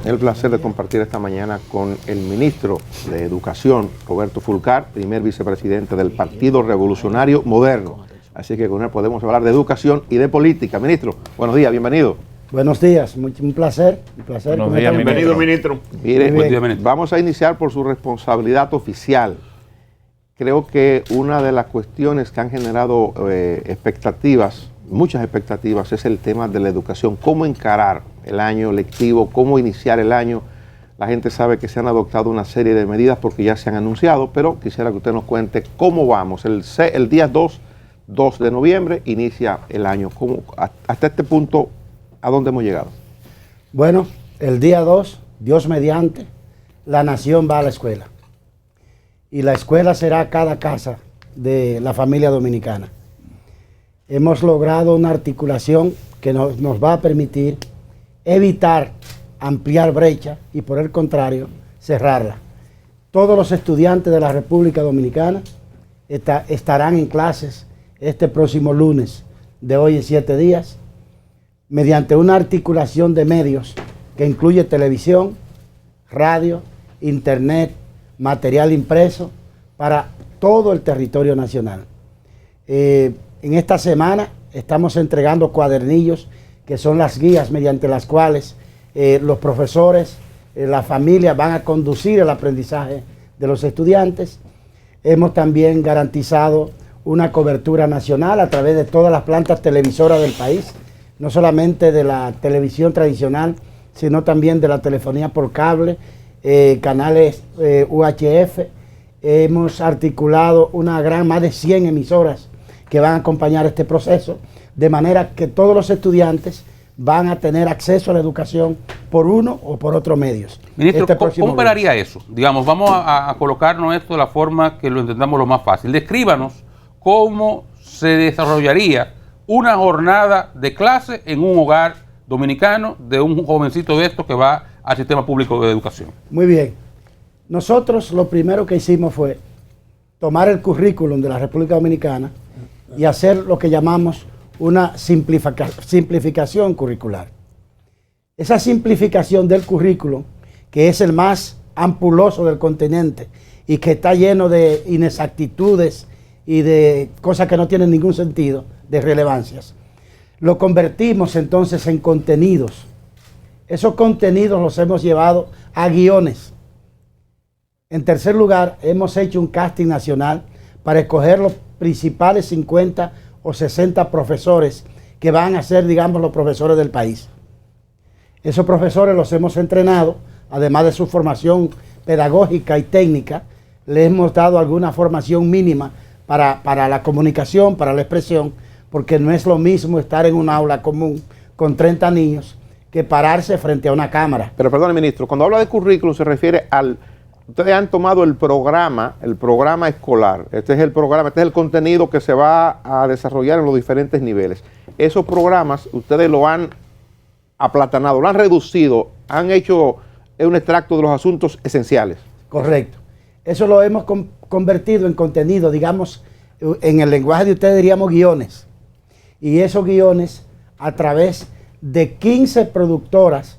El placer de compartir esta mañana con el ministro de Educación, Roberto Fulcar, primer vicepresidente del Partido Revolucionario Moderno. Así que con él podemos hablar de educación y de política. Ministro, buenos días, bienvenido. Buenos días, un placer. Buenos días, bienvenido, ministro. Mire, vamos a iniciar por su responsabilidad oficial. Creo que una de las cuestiones que han generado expectativas, muchas expectativas, es el tema de la educación. ¿Cómo encarar el año lectivo? ¿Cómo iniciar el año? La gente sabe que se han adoptado una serie de medidas porque ya se han anunciado, pero quisiera que usted nos cuente cómo vamos. El día 2 de noviembre inicia el año. Hasta este punto, ¿a dónde hemos llegado? Bueno, el día 2, Dios mediante, la nación va a la escuela. Y la escuela será cada casa de la familia dominicana. Hemos logrado una articulación que nos va a permitir evitar ampliar brecha y por el contrario cerrarla. Todos los estudiantes de la República Dominicana estarán en clases este próximo lunes de hoy en 7 días mediante una articulación de medios que incluye televisión, radio, internet, material impreso para todo el territorio nacional. En esta semana estamos entregando cuadernillos que son las guías mediante las cuales los profesores, las familias van a conducir el aprendizaje de los estudiantes. Hemos también garantizado una cobertura nacional a través de todas las plantas televisoras del país, no solamente de la televisión tradicional, sino también de la telefonía por cable, canales UHF. Hemos articulado más de 100 emisoras que van a acompañar este proceso, de manera que todos los estudiantes van a tener acceso a la educación por uno o por otros medios. Ministro, ¿cómo operaría eso? Digamos, vamos a colocarnos esto de la forma que lo entendamos lo más fácil. Descríbanos cómo se desarrollaría una jornada de clase en un hogar dominicano de un jovencito de estos que va al sistema público de educación. Muy bien. Nosotros lo primero que hicimos fue tomar el currículum de la República Dominicana y hacer lo que llamamos una simplificación curricular. Esa simplificación del currículum, que es el más ampuloso del continente y que está lleno de inexactitudes y de cosas que no tienen ningún sentido, de relevancias, lo convertimos entonces en contenidos. Esos contenidos los hemos llevado a guiones. En tercer lugar, hemos hecho un casting nacional para escoger los principales 50 o 60 profesores que van a ser, digamos, los profesores del país. Esos profesores los hemos entrenado, además de su formación pedagógica y técnica, les hemos dado alguna formación mínima para la comunicación, para la expresión, porque no es lo mismo estar en un aula común con 30 niños que pararse frente a una cámara. Pero perdón, ministro, cuando habla de currículum se refiere al... Ustedes han tomado el programa escolar. Este es el contenido que se va a desarrollar en los diferentes niveles. Esos programas ustedes lo han aplatanado, lo han reducido, han hecho un extracto de los asuntos esenciales. Correcto. Eso lo hemos convertido en contenido, digamos, en el lenguaje de ustedes diríamos guiones. Y esos guiones, a través de 15 productoras,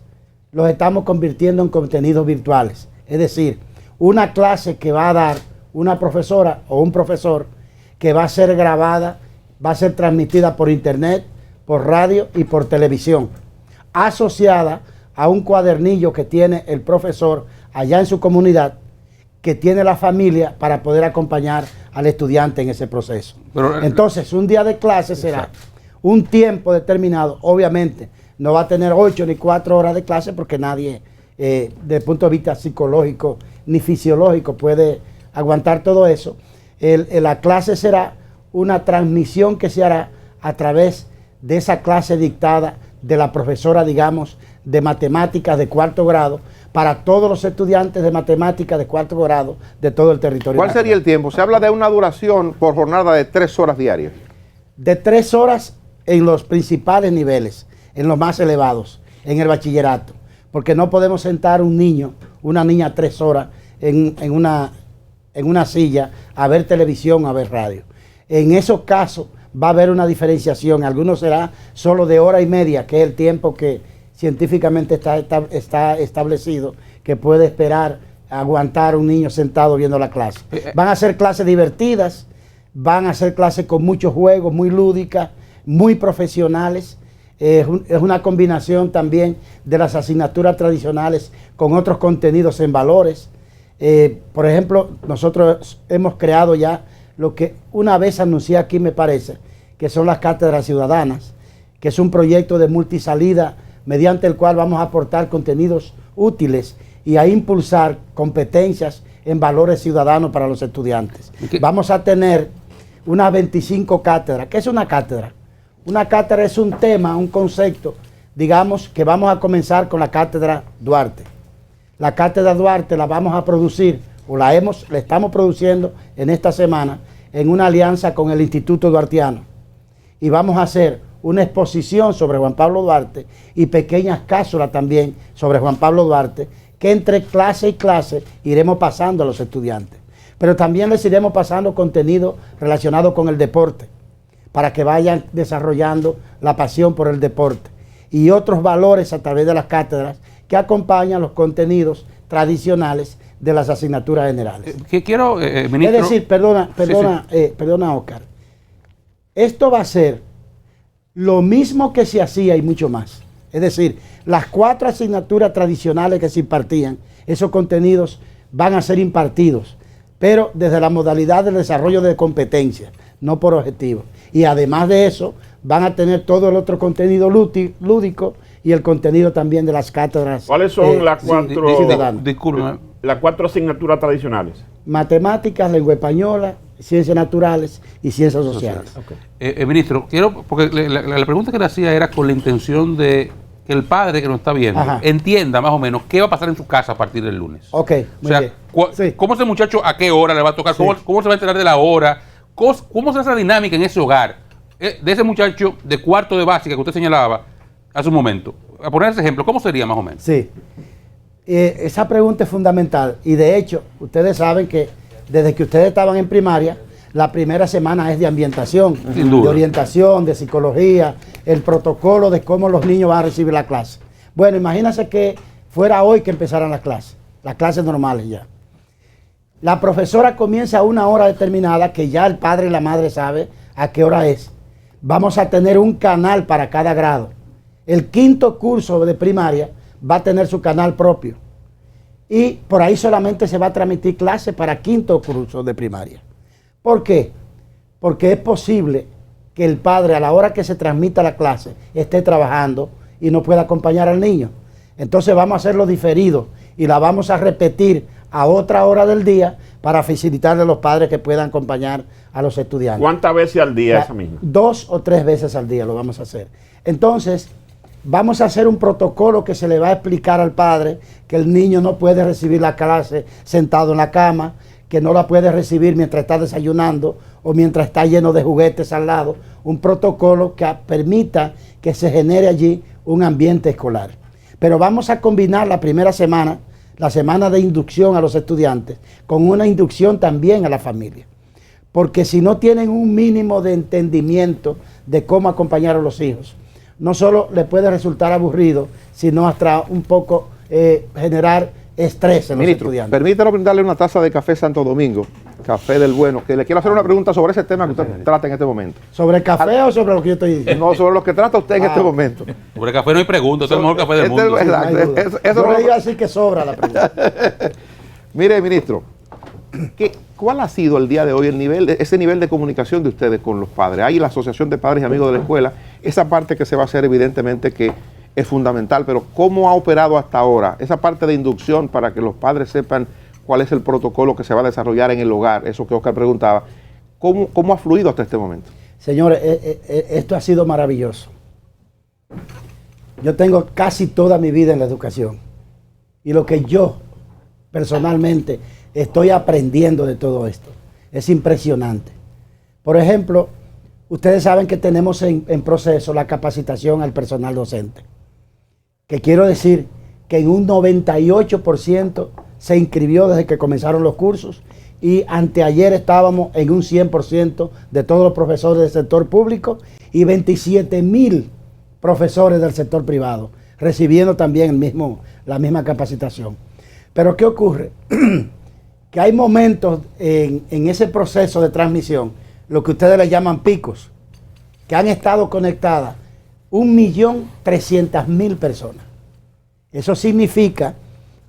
los estamos convirtiendo en contenidos virtuales. Es decir, una clase que va a dar una profesora o un profesor que va a ser grabada, va a ser transmitida por internet, por radio y por televisión, asociada a un cuadernillo que tiene el profesor allá en su comunidad, que tiene la familia para poder acompañar al estudiante en ese proceso. Entonces, un día de clase será un tiempo determinado. Obviamente, no va a tener 8 ni 4 horas de clase porque nadie, desde el punto de vista psicológico ni fisiológico, puede aguantar todo eso. La clase será una transmisión que se hará a través de esa clase dictada de la profesora, digamos, de matemáticas de 4º grado, para todos los estudiantes de matemáticas de 4º grado de todo el territorio. ¿Cuál sería el tiempo? Se habla de una duración por jornada de 3 horas diarias. De 3 horas en los principales niveles, en los más elevados, en el bachillerato, porque no podemos sentar un niño, una niña 3 horas en una silla a ver televisión, a ver radio. En esos casos va a haber una diferenciación. Algunos será solo de hora y media, que es el tiempo que científicamente está establecido que puede esperar aguantar un niño sentado viendo la clase. Van a ser clases divertidas, van a ser clases con muchos juegos, muy lúdicas, muy profesionales. Es una combinación también de las asignaturas tradicionales con otros contenidos en valores. Por ejemplo, nosotros hemos creado ya lo que una vez anuncié aquí, me parece, que son las cátedras ciudadanas, que es un proyecto de multisalida mediante el cual vamos a aportar contenidos útiles y a impulsar competencias en valores ciudadanos para los estudiantes. Vamos a tener unas 25 cátedras. ¿Qué es una cátedra? Una cátedra es un tema, un concepto, digamos que vamos a comenzar con la cátedra Duarte. La cátedra Duarte la vamos a producir, o la estamos produciendo en esta semana, en una alianza con el Instituto Duartiano. Y vamos a hacer una exposición sobre Juan Pablo Duarte y pequeñas cápsulas también sobre Juan Pablo Duarte, que entre clase y clase iremos pasando a los estudiantes. Pero también les iremos pasando contenido relacionado con el deporte, para que vayan desarrollando la pasión por el deporte y otros valores a través de las cátedras que acompañan los contenidos tradicionales de las asignaturas generales. Quiero, ministro... Es decir, perdona, Oscar, esto va a ser lo mismo que se hacía y mucho más. Es decir, las 4 asignaturas tradicionales que se impartían, esos contenidos van a ser impartidos, pero desde la modalidad del desarrollo de competencias, no por objetivos. Y además de eso, van a tener todo el otro contenido lúdico y el contenido también de las cátedras. ¿Cuáles son las 4 disculpe, las 4 asignaturas tradicionales? Matemáticas, lengua española, ciencias naturales y ciencias sociales. Okay. Ministro, porque la pregunta que le hacía era con la intención de que el padre que nos está viendo entienda más o menos qué va a pasar en su casa a partir del lunes. Ok, o sea, ¿cómo ese muchacho a qué hora le va a tocar? Sí. ¿Cómo se va a enterar de la hora? ¿Cómo se hace esa dinámica en ese hogar? De ese muchacho de cuarto de básica que usted señalaba hace un momento. A poner ese ejemplo, ¿cómo sería más o menos? Sí. Esa pregunta es fundamental. Y de hecho, ustedes saben que desde que ustedes estaban en primaria, la primera semana es de ambientación, sin duda, de orientación, de psicología, el protocolo de cómo los niños van a recibir la clase. Bueno, imagínense que fuera hoy que empezaran las clases normales ya. La profesora comienza a una hora determinada que ya el padre y la madre sabe a qué hora es. Vamos a tener un canal para cada grado. El 5º curso de primaria va a tener su canal propio. Y por ahí solamente se va a transmitir clase para 5º curso de primaria. ¿Por qué? Porque es posible que el padre a la hora que se transmita la clase esté trabajando y no pueda acompañar al niño. Entonces vamos a hacerlo diferido y la vamos a repetir a otra hora del día para facilitarle a los padres que puedan acompañar a los estudiantes. ¿Cuántas veces al día esa misma? 2 o 3 veces al día lo vamos a hacer. Entonces, vamos a hacer un protocolo que se le va a explicar al padre que el niño no puede recibir la clase sentado en la cama, que no la puede recibir mientras está desayunando o mientras está lleno de juguetes al lado. Un protocolo que permita que se genere allí un ambiente escolar. Pero vamos a combinar la primera semana, la semana de inducción a los estudiantes, con una inducción también a la familia. Porque si no tienen un mínimo de entendimiento de cómo acompañar a los hijos, no solo le puede resultar aburrido, sino hasta un poco generar estrés en los estudiantes. Permítame brindarle una taza de café Santo Domingo, café del bueno, que le quiero hacer una pregunta sobre ese tema que usted trata en este momento. ¿Sobre el café o sobre lo que yo estoy diciendo? No, sobre lo que trata usted en este momento. Sobre el café no hay pregunta, es el mejor café del mundo. Yo le iba a decir que sobra la pregunta. Mire, ministro, ¿cuál ha sido el día de hoy ese nivel de comunicación de ustedes con los padres? Hay la Asociación de Padres y Amigos de la Escuela, esa parte que se va a hacer evidentemente que es fundamental, pero ¿cómo ha operado hasta ahora esa parte de inducción para que los padres sepan cuál es el protocolo que se va a desarrollar en el hogar? Eso que Oscar preguntaba. ¿Cómo ha fluido hasta este momento? Señores, esto ha sido maravilloso. Yo tengo casi toda mi vida en la educación y lo que yo personalmente estoy aprendiendo de todo esto es impresionante. Por ejemplo, ustedes saben que tenemos en proceso la capacitación al personal docente, que quiero decir que en un 98% se inscribió desde que comenzaron los cursos y anteayer estábamos en un 100% de todos los profesores del sector público y 27,000 profesores del sector privado. recibiendo también la misma capacitación. Pero ¿qué ocurre? Que hay momentos en ese proceso de transmisión, lo que ustedes le llaman picos, que han estado conectadas 1.300.000 personas. Eso significa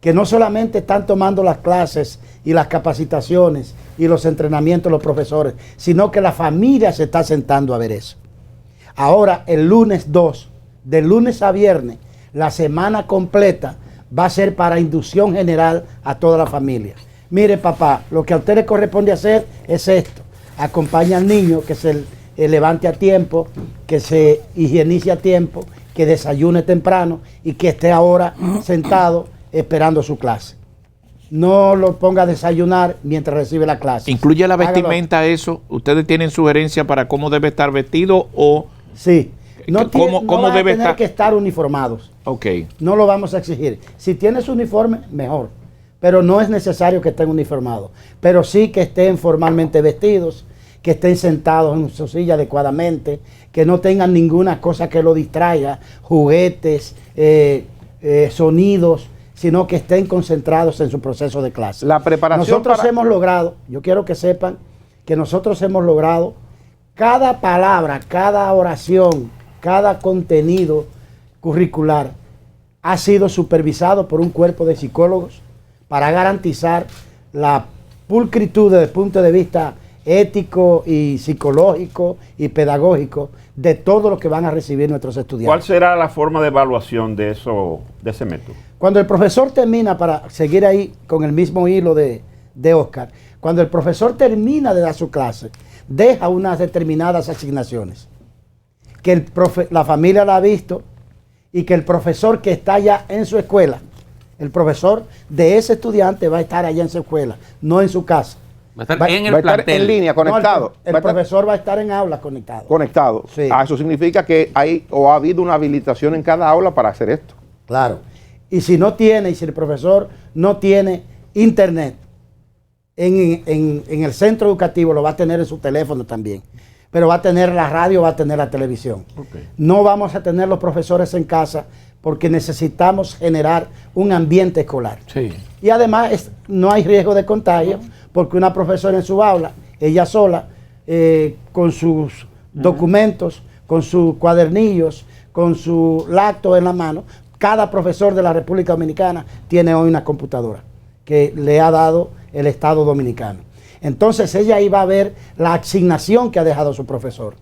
que no solamente están tomando las clases y las capacitaciones y los entrenamientos los profesores, sino que la familia se está sentando a ver eso. Ahora, el lunes 2, de lunes a viernes, la semana completa va a ser para inducción general a toda la familia. Mire, papá, lo que a usted le corresponde hacer es esto. Acompaña al niño, que se levante a tiempo, que se higienice a tiempo, que desayune temprano y que esté ahora sentado esperando su clase. No lo ponga a desayunar mientras recibe la clase. ¿Incluye la vestimenta eso? ¿Ustedes tienen sugerencia para cómo debe estar vestido o...? Sí. No ¿Cómo debe tener que estar uniformados. Ok. No lo vamos a exigir. Si tiene su uniforme, mejor. Pero no es necesario que estén uniformados. Pero sí que estén formalmente vestidos, que estén sentados en su silla adecuadamente, que no tengan ninguna cosa que lo distraiga, juguetes, sonidos, sino que estén concentrados en su proceso de clase. La preparación nosotros hemos logrado, yo quiero que sepan que nosotros hemos logrado cada palabra, cada oración, cada contenido curricular ha sido supervisado por un cuerpo de psicólogos para garantizar la pulcritud desde el punto de vista ético y psicológico y pedagógico de todo lo que van a recibir nuestros estudiantes. ¿Cuál será la forma de evaluación de ese método? Cuando el profesor termina, para seguir ahí con el mismo hilo de Oscar, cuando el profesor termina de dar su clase, deja unas determinadas asignaciones que la familia la ha visto y que el profesor que está ya en su escuela, el profesor de ese estudiante va a estar allá en su escuela, no en su casa. Va a estar en el plantel. en línea, conectado. No, el profesor va a estar en aula conectado. Conectado. Sí. Eso significa que hay o ha habido una habilitación en cada aula para hacer esto. Claro. Y si el profesor no tiene internet en el centro educativo, lo va a tener en su teléfono también. Pero va a tener la radio, va a tener la televisión. Okay. No vamos a tener los profesores en casa porque necesitamos generar un ambiente escolar. Sí. Y además no hay riesgo de contagio porque una profesora en su aula, ella sola, con sus documentos, con sus cuadernillos, con su lacto en la mano, cada profesor de la República Dominicana tiene hoy una computadora que le ha dado el Estado Dominicano. Entonces ella iba a ver la asignación que ha dejado su profesor.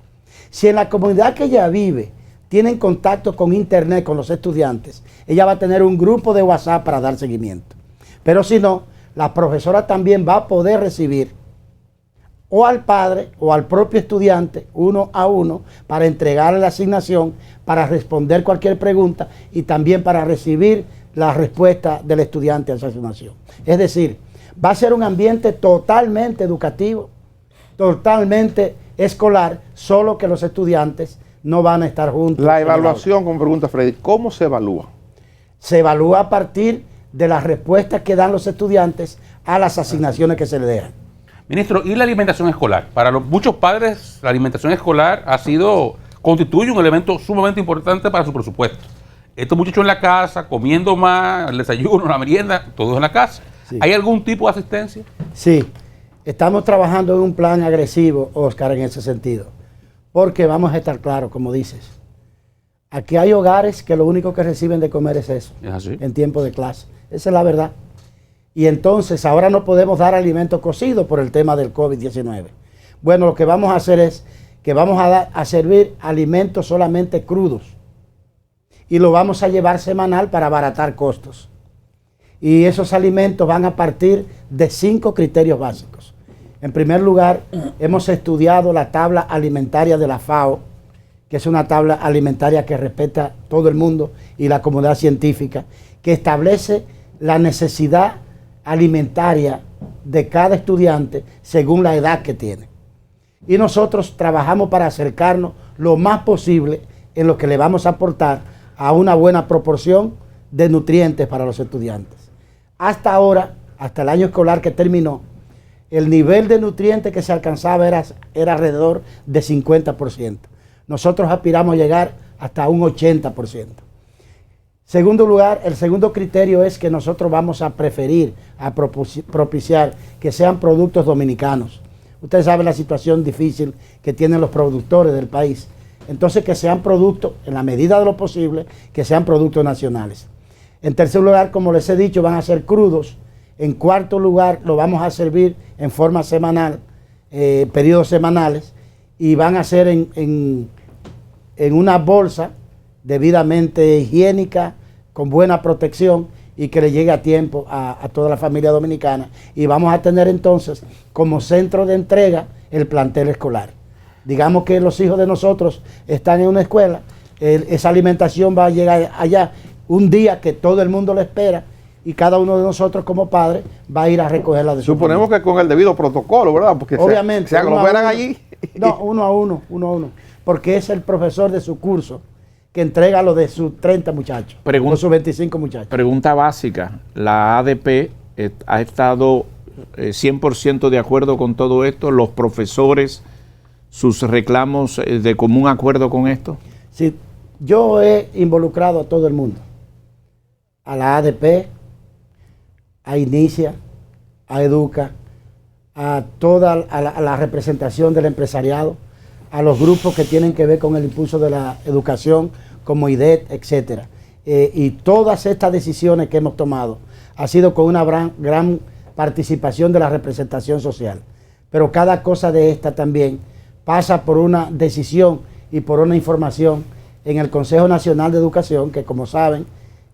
Si en la comunidad que ella vive tienen contacto con internet, con los estudiantes, ella va a tener un grupo de WhatsApp para dar seguimiento. Pero si no, la profesora también va a poder recibir o al padre o al propio estudiante, uno a uno, para entregarle la asignación, para responder cualquier pregunta y también para recibir la respuesta del estudiante a esa asignación. Es decir, va a ser un ambiente totalmente educativo, totalmente escolar, solo que los estudiantes no van a estar juntos. La evaluación, como pregunta Freddy, ¿cómo se evalúa? Se evalúa a partir de las respuestas que dan los estudiantes a las asignaciones que se le dejan. Ministro, ¿y la alimentación escolar? Para muchos padres, la alimentación escolar constituye un elemento sumamente importante para su presupuesto. Estos muchachos en la casa, comiendo más, el desayuno, la merienda, todo en la casa. Sí. ¿Hay algún tipo de asistencia? Sí, estamos trabajando en un plan agresivo, Oscar, en ese sentido. Porque vamos a estar claros, como dices. Aquí hay hogares que lo único que reciben de comer es eso, ¿es así? En tiempo de clase. Esa es la verdad. Y entonces ahora no podemos dar alimentos cocidos por el tema del COVID-19. Bueno, lo que vamos a hacer es que vamos a servir alimentos solamente crudos. Y lo vamos a llevar semanal para abaratar costos. Y esos alimentos van a partir de 5 criterios básicos. En primer lugar, hemos estudiado la tabla alimentaria de la FAO, que es una tabla alimentaria que respeta todo el mundo y la comunidad científica, que establece la necesidad alimentaria de cada estudiante según la edad que tiene. Y nosotros trabajamos para acercarnos lo más posible en lo que le vamos a aportar a una buena proporción de nutrientes para los estudiantes. Hasta ahora, hasta el año escolar que terminó, el nivel de nutrientes que se alcanzaba era alrededor de 50%. Nosotros aspiramos a llegar hasta un 80%. Segundo lugar, el segundo criterio es que nosotros vamos a preferir, a propiciar que sean productos dominicanos. Ustedes saben la situación difícil que tienen los productores del país. Entonces, que sean productos, en la medida de lo posible, que sean productos nacionales. En tercer lugar, como les he dicho, van a ser crudos. En cuarto lugar, lo vamos a servir en forma semanal, periodos semanales, y van a ser en una bolsa debidamente higiénica, con buena protección y que le llegue a tiempo a toda la familia dominicana. Y vamos a tener entonces como centro de entrega el plantel escolar. Digamos que los hijos de nosotros están en una escuela, esa alimentación va a llegar allá un día que todo el mundo lo espera y cada uno de nosotros como padres va a ir a recogerla de su Suponemos familia. que con el debido protocolo, ¿verdad? Porque Obviamente, se aglomeran allí. No, uno a uno, porque es el profesor de su curso que entrega lo de sus 30 muchachos, o sus 25 muchachos. Pregunta básica, ¿la ADP ha estado 100% de acuerdo con todo esto? ¿Los profesores, sus reclamos de común acuerdo con esto? Sí, yo he involucrado a todo el mundo, a la ADP, a Inicia, a Educa, a toda la representación del empresariado, a los grupos que tienen que ver con el impulso de la educación, como IDET, etcétera. Y todas estas decisiones que hemos tomado ha sido con una gran participación de la representación social. Pero cada cosa de esta también pasa por una decisión y por una información en el Consejo Nacional de Educación, que como saben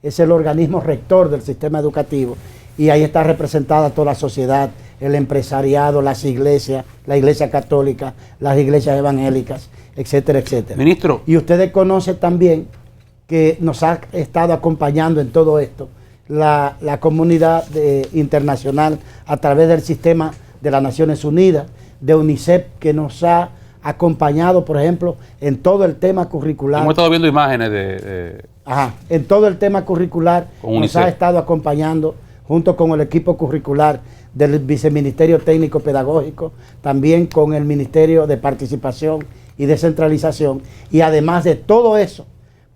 es el organismo rector del sistema educativo, y ahí está representada toda la sociedad, el empresariado, las iglesias, la iglesia católica, las iglesias evangélicas, etcétera, etcétera. Ministro. Y ustedes conocen también que nos ha estado acompañando en todo esto la comunidad internacional a través del sistema de las Naciones Unidas, de UNICEF, que nos ha acompañado, por ejemplo, en todo el tema curricular. Hemos estado viendo imágenes en todo el tema curricular nos ha estado acompañando junto con el equipo curricular del Viceministerio Técnico Pedagógico, también con el Ministerio de Participación y Descentralización, y además de todo eso,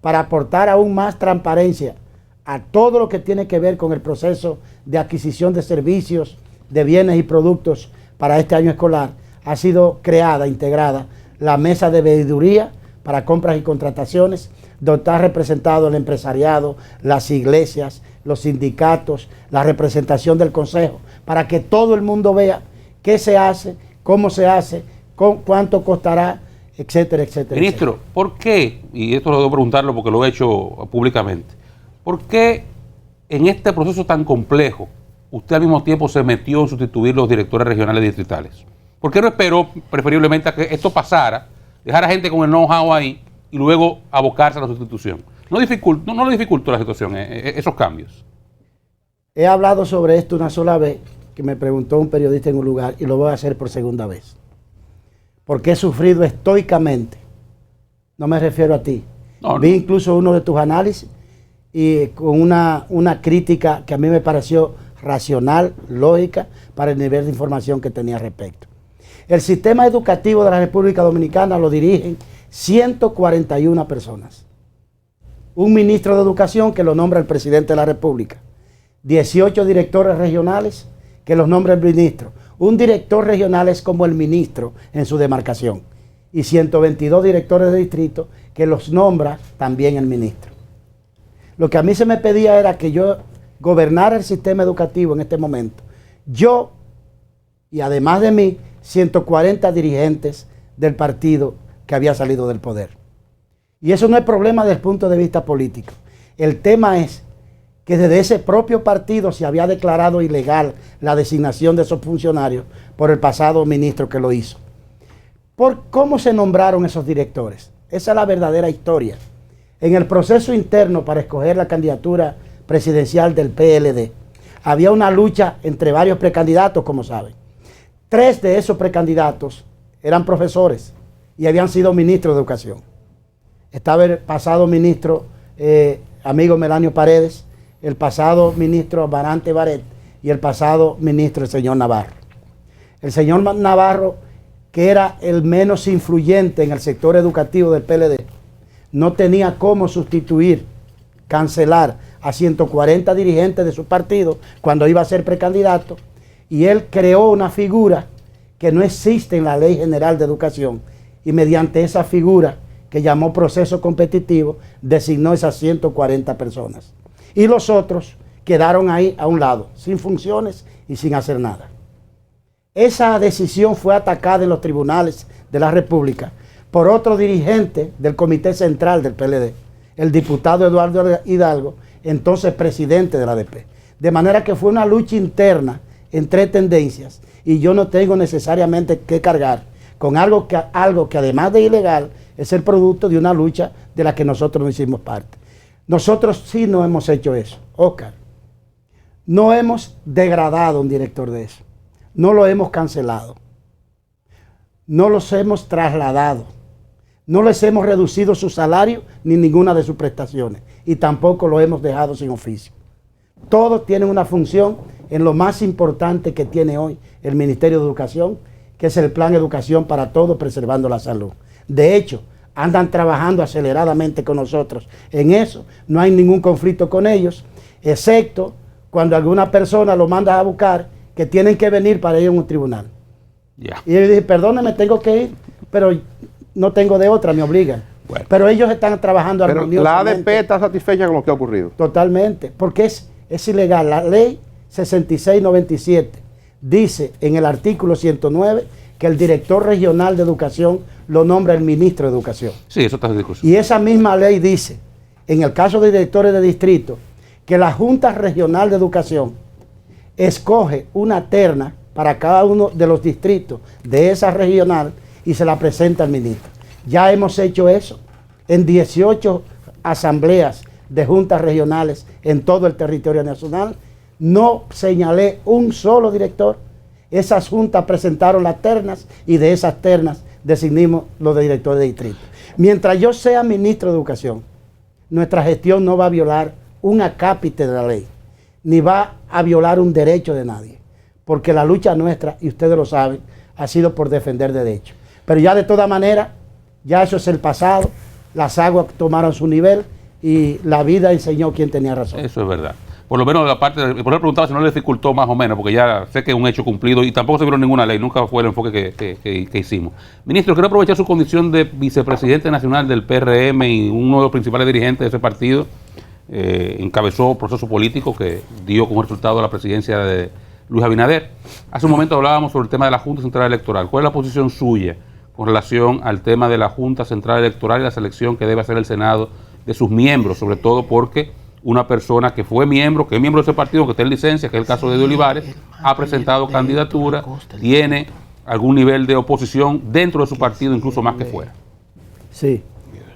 para aportar aún más transparencia a todo lo que tiene que ver con el proceso de adquisición de servicios, de bienes y productos para este año escolar, ha sido creada, integrada, la mesa de veeduría para compras y contrataciones, donde está representado el empresariado, las iglesias, los sindicatos, la representación del consejo, para que todo el mundo vea qué se hace, cómo se hace, cuánto costará, etcétera, etcétera. Ministro, etcétera. ¿Por qué? Y esto lo debo preguntarlo porque lo he hecho públicamente. ¿Por qué en este proceso tan complejo usted al mismo tiempo se metió en sustituir los directores regionales y distritales? ¿Por qué no esperó preferiblemente a que esto pasara, dejar a gente con el know-how ahí y luego abocarse a la sustitución? No le dificultó la situación, esos cambios. He hablado sobre esto una sola vez, que me preguntó un periodista en un lugar, y lo voy a hacer por segunda vez. Porque he sufrido estoicamente. No me refiero a ti. Vi incluso uno de tus análisis y con una crítica que a mí me pareció racional, lógica, para el nivel de información que tenía al respecto. El sistema educativo de la República Dominicana lo dirigen 141 personas. Un ministro de Educación que lo nombra el presidente de la República. 18 directores regionales que los nombra el ministro. Un director regional es como el ministro en su demarcación. Y 122 directores de distrito que los nombra también el ministro. Lo que a mí se me pedía era que yo gobernara el sistema educativo en este momento. Yo, y además de mí, 140 dirigentes del partido que había salido del poder. Y eso no es problema desde el punto de vista político. El tema es que desde ese propio partido se había declarado ilegal la designación de esos funcionarios por el pasado ministro que lo hizo. ¿Por cómo se nombraron esos directores? Esa es la verdadera historia. En el proceso interno para escoger la candidatura presidencial del PLD, había una lucha entre varios precandidatos, como saben. 3 de esos precandidatos eran profesores y habían sido ministros de educación. Estaba el pasado ministro, amigo Melanio Paredes, el pasado ministro Amarante Baret y el pasado ministro el señor Navarro. El señor Navarro, que era el menos influyente en el sector educativo del PLD, no tenía cómo sustituir cancelar a 140 dirigentes de su partido cuando iba a ser precandidato, y él creó una figura que no existe en la Ley General de Educación, y mediante esa figura que llamó proceso competitivo, designó esas 140 personas. Y los otros quedaron ahí a un lado, sin funciones y sin hacer nada. Esa decisión fue atacada en los tribunales de la República por otro dirigente del Comité Central del PLD, el diputado Eduardo Hidalgo, entonces presidente de la ADP. De manera que fue una lucha interna entre tendencias, y yo no tengo necesariamente que cargar con algo que además de ilegal es el producto de una lucha de la que nosotros no hicimos parte. Nosotros sí no hemos hecho eso, Óscar. No hemos degradado a un director de eso. No lo hemos cancelado. No los hemos trasladado. No les hemos reducido su salario ni ninguna de sus prestaciones. Y tampoco lo hemos dejado sin oficio. Todos tienen una función en lo más importante que tiene hoy el Ministerio de Educación, que es el Plan Educación para Todos, preservando la salud. De hecho, andan trabajando aceleradamente con nosotros en eso. No hay ningún conflicto con ellos, excepto cuando alguna persona lo manda a buscar, que tienen que venir para ir a un tribunal. Yeah. Y yo dije, perdóneme, tengo que ir, pero no tengo de otra, me obligan. Bueno. Pero ellos están trabajando Pero la ADP está satisfecha con lo que ha ocurrido. Totalmente, porque es ilegal. La ley 6697 dice en el artículo 109 que el director regional de educación lo nombra el ministro de Educación. Sí, eso está en discusión. Y esa misma ley dice, en el caso de directores de distrito, que la Junta Regional de Educación escoge una terna para cada uno de los distritos de esa regional y se la presenta al ministro. Ya hemos hecho eso en 18 asambleas de juntas regionales en todo el territorio nacional. No señalé un solo director. Esas juntas presentaron las ternas y de esas ternas designimos los de directores de distrito. Mientras yo sea ministro de Educación, nuestra gestión no va a violar un acápite de la ley, ni va a violar un derecho de nadie, porque la lucha nuestra, y ustedes lo saben, ha sido por defender derechos. Pero ya de toda manera, ya eso es el pasado, las aguas tomaron su nivel y la vida enseñó quién tenía razón. Eso es verdad. Por lo menos la parte, por eso preguntaba si no le dificultó más o menos, porque ya sé que es un hecho cumplido y tampoco se vio ninguna ley, nunca fue el enfoque que hicimos. Ministro, quiero aprovechar su condición de vicepresidente nacional del PRM y uno de los principales dirigentes de ese partido. Encabezó proceso político que dio como resultado la presidencia de Luis Abinader. Hace un momento hablábamos sobre el tema de la Junta Central Electoral. ¿Cuál es la posición suya con relación al tema de la Junta Central Electoral y la selección que debe hacer el Senado de sus miembros? Sobre todo porque una persona que fue miembro, que es miembro de ese partido, que está en licencia, que es el caso de Olivares, ha presentado candidatura, tiene algún nivel de oposición dentro de su partido, incluso más que fuera. Sí,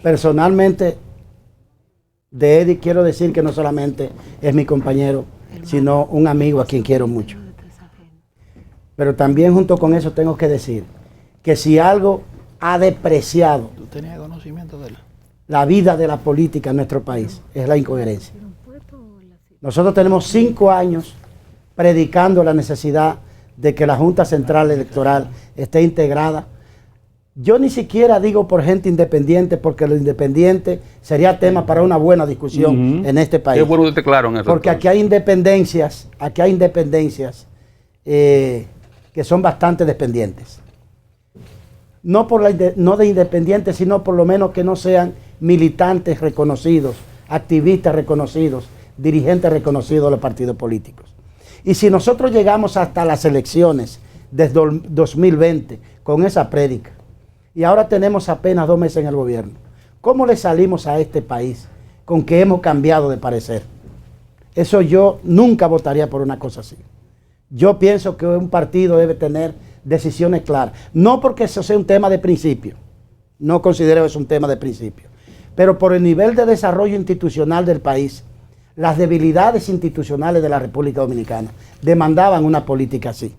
personalmente de Eddie quiero decir que no solamente es mi compañero, sino un amigo a quien quiero mucho. Pero también junto con eso tengo que decir que si algo ha depreciado la vida de la política en nuestro país, es la incoherencia. Nosotros tenemos 5 años predicando la necesidad de que la Junta Central Electoral esté integrada. Yo ni siquiera digo por gente independiente, porque lo independiente sería tema para una buena discusión en este país. Es bueno que esté claro en eso. Porque aquí hay independencias que son bastante dependientes. No de independientes, sino por lo menos que no sean militantes reconocidos, activistas reconocidos, dirigentes reconocidos de los partidos políticos. Y si nosotros llegamos hasta las elecciones desde 2020 con esa prédica, y ahora tenemos apenas 2 meses en el gobierno, ¿cómo le salimos a este país con que hemos cambiado de parecer? Eso yo nunca votaría por una cosa así. Yo pienso que un partido debe tener decisiones claras. No porque eso sea un tema de principio, no considero eso un tema de principio, pero por el nivel de desarrollo institucional del país, las debilidades institucionales de la República Dominicana demandaban una política así.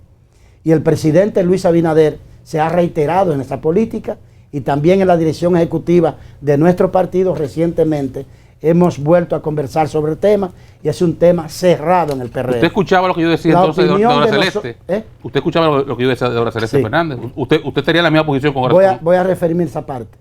Y el presidente Luis Abinader se ha reiterado en esta política, y también en la dirección ejecutiva de nuestro partido recientemente hemos vuelto a conversar sobre el tema, y es un tema cerrado en el PRM. ¿Usted escuchaba lo que yo decía entonces de Dora Celeste? ¿Usted escuchaba lo que yo decía de Dora Celeste Fernández? ¿Usted estaría en la misma posición con Voy a referirme a esa parte.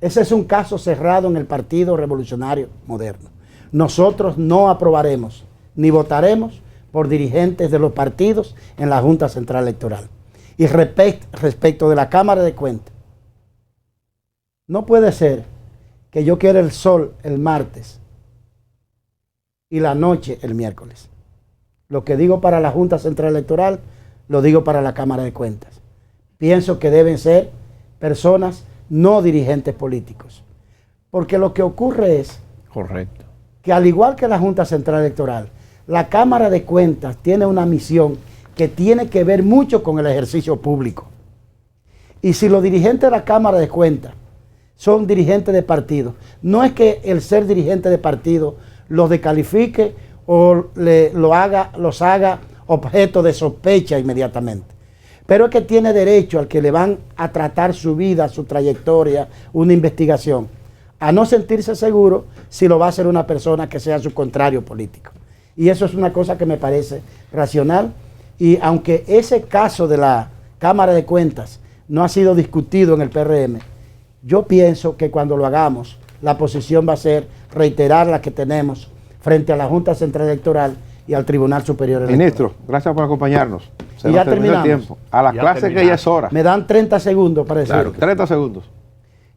Ese es un caso cerrado en el Partido Revolucionario Moderno. Nosotros no aprobaremos ni votaremos por dirigentes de los partidos en la Junta Central Electoral. Y respecto de la Cámara de Cuentas, no puede ser que yo quiera el sol el martes y la noche el miércoles. Lo que digo para la Junta Central Electoral, lo digo para la Cámara de Cuentas. Pienso que deben ser personas no dirigentes políticos. Porque lo que ocurre es Correcto. que al igual que la Junta Central Electoral, la Cámara de Cuentas tiene una misión que tiene que ver mucho con el ejercicio público. Y si los dirigentes de la Cámara de Cuentas son dirigentes de partido, no es que el ser dirigente de partido los descalifique o los haga objeto de sospecha inmediatamente. Pero es que tiene derecho al que le van a tratar su vida, su trayectoria, una investigación, a no sentirse seguro si lo va a hacer una persona que sea su contrario político. Y eso es una cosa que me parece racional. Y aunque ese caso de la Cámara de Cuentas no ha sido discutido en el PRM, yo pienso que cuando lo hagamos, la posición va a ser reiterar la que tenemos frente a la Junta Central Electoral y al Tribunal Superior Electoral. Ministro, gracias por acompañarnos. Se Y nos ya terminó el terminamos. tiempo. A la Ya clase que terminamos. ya es hora. Me dan 30 segundos para decir. Claro, 30 segundos.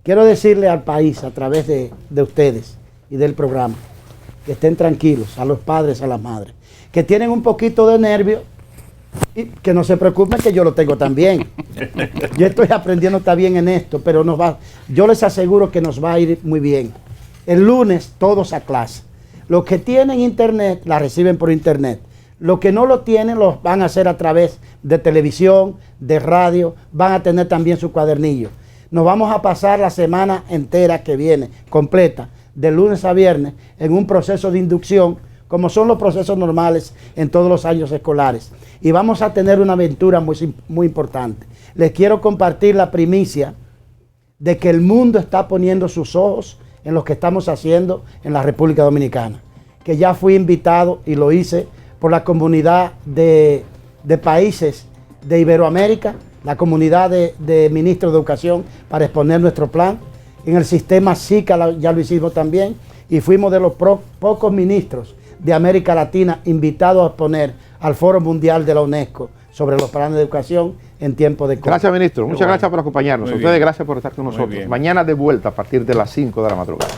Quiero decirle al país, a través de ustedes y del programa, que estén tranquilos, a los padres, a las madres, que tienen un poquito de nervio y que no se preocupen que yo lo tengo también. Yo estoy aprendiendo también en esto, pero yo les aseguro que nos va a ir muy bien. El lunes todos a clase. Los que tienen internet, la reciben por internet. Los que no lo tienen, los van a hacer a través de televisión, de radio, van a tener también su cuadernillo. Nos vamos a pasar la semana entera que viene, completa, de lunes a viernes, en un proceso de inducción, como son los procesos normales en todos los años escolares. Y vamos a tener una aventura muy importante. Les quiero compartir la primicia de que el mundo está poniendo sus ojos en lo que estamos haciendo en la República Dominicana. Que ya fui invitado y lo hice por la comunidad de países de Iberoamérica, la comunidad de ministros de educación, para exponer nuestro plan. En el sistema SICA ya lo hicimos también, y fuimos de los pocos ministros de América Latina invitados a exponer al Foro Mundial de la UNESCO sobre los planes de educación en tiempo de COVID. Gracias, ministro. Muchas gracias por acompañarnos. Muy Ustedes, bien. gracias por estar con Muy nosotros. bien. Mañana de vuelta a partir de las 5 de la madrugada.